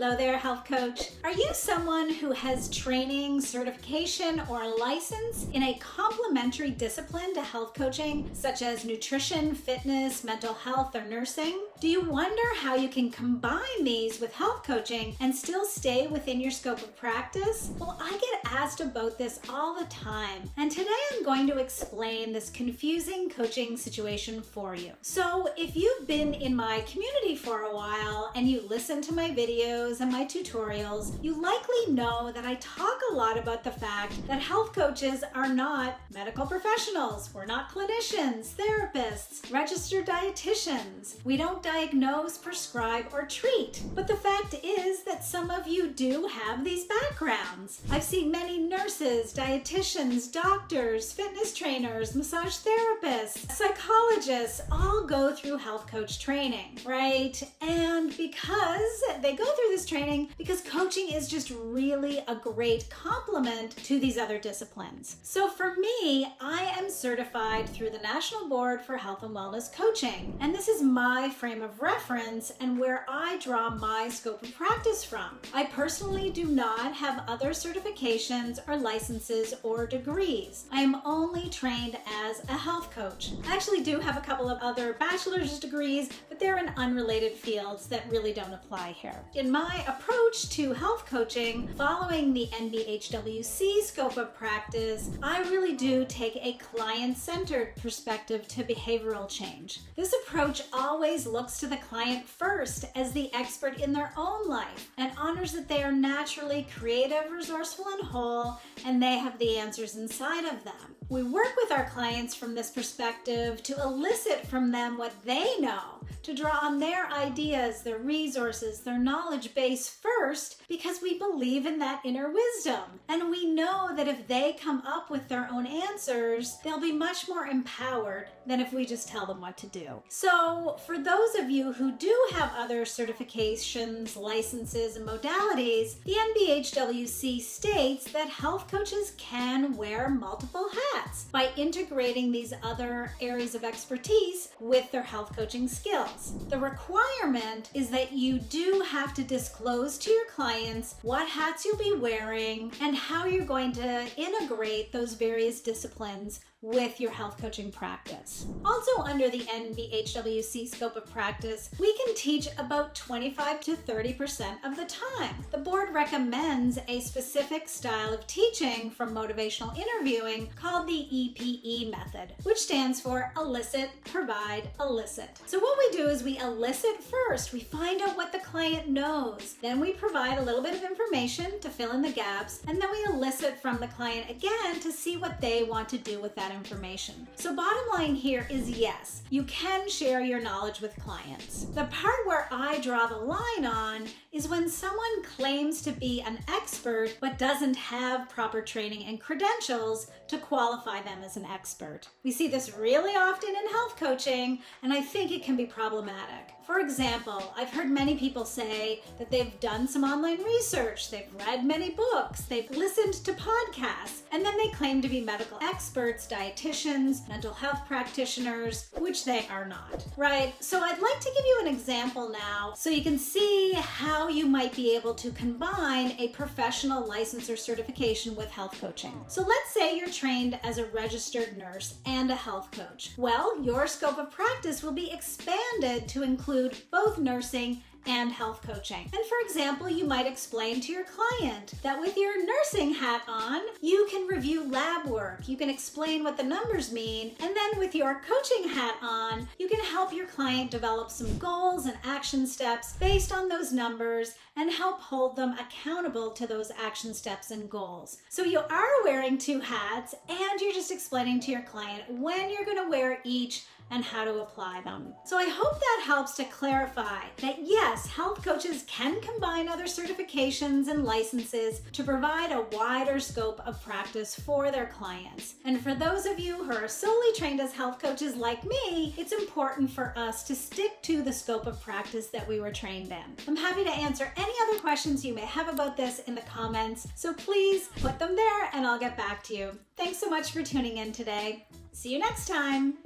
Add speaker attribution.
Speaker 1: Hello there, health coach. Are you someone who has training, certification, or license in a complementary discipline to health coaching, such as nutrition, fitness, mental health, or nursing? Do you wonder how you can combine these with health coaching and still stay within your scope of practice? Well, I get asked about this all the time, and today I'm going to explain this confusing coaching situation for you. So if you've been in my community for a while and you listen to my videos and my tutorials, you likely know that I talk a lot about the fact that health coaches are not medical professionals. We're not clinicians, therapists, registered dietitians. We don't diagnose, prescribe, or treat. But the fact is that some of you do have these backgrounds. I've seen many nurses, dietitians, doctors, fitness trainers, massage therapists, psychologists all go through health coach training, right? And because they go through this training, because coaching is just really a great complement to these other disciplines. So for me, I am certified through the National Board for Health and Wellness Coaching, and this is my frame of reference and where I draw my scope of practice from. I personally do not have other certifications or licenses or degrees. I am only trained as a health coach. I actually do have a couple of other bachelor's degrees, but they're in unrelated fields that really don't apply here. In my approach to health coaching, following the NBHWC scope of practice, I really do take a client-centered perspective to behavioral change. This approach always looks to the client first as the expert in their own life and honors that they are naturally creative, resourceful, and whole, and they have the answers inside of them. We work with our clients from this perspective to elicit from them what they know, to draw on their ideas, their resources, their knowledge base first, because we believe in that inner wisdom. And we know that if they come up with their own answers, they'll be much more empowered than if we just tell them what to do. So for those of you who do have other certifications, licenses, and modalities, the NBHWC states that health coaches can wear multiple hats by integrating these other areas of expertise with their health coaching skills. The requirement is that you do have to disclose to your clients what hats you'll be wearing and how you're going to integrate those various disciplines with your health coaching practice. Also under the NBHWC scope of practice, we can teach about 25 to 30% of the time. The board recommends a specific style of teaching from motivational interviewing called the EPE method, which stands for elicit, provide, elicit. So what we do is we elicit first. We find out what the client knows. Then we provide a little bit of information to fill in the gaps, and then we elicit from the client again to see what they want to do with that information. So bottom line here is yes, you can share your knowledge with clients. The part where I draw the line on is when someone claims to be an expert but doesn't have proper training and credentials to qualify them as an expert. We see this really often in health coaching, and I think it can be problematic. For example, I've heard many people say that they've done some online research, they've read many books, they've listened to podcasts, and then they claim to be medical experts, dietitians, mental health practitioners, which they are not, right? So I'd like to give you an example now so you can see how you might be able to combine a professional license or certification with health coaching. So let's say you're trained as a registered nurse and a health coach. Well, your scope of practice will be expanded to include both nursing and health coaching. And for example, you might explain to your client that with your nursing hat on, you can review lab work, you can explain what the numbers mean, and then with your coaching hat on, you can help your client develop some goals and action steps based on those numbers and help hold them accountable to those action steps and goals. So you are wearing two hats, and you're just explaining to your client when you're going to wear each and how to apply them. So I hope that helps to clarify that yes, health coaches can combine other certifications and licenses to provide a wider scope of practice for their clients. And for those of you who are solely trained as health coaches like me, it's important for us to stick to the scope of practice that we were trained in. I'm happy to answer any other questions you may have about this in the comments, so please put them there and I'll get back to you. Thanks so much for tuning in today. See you next time.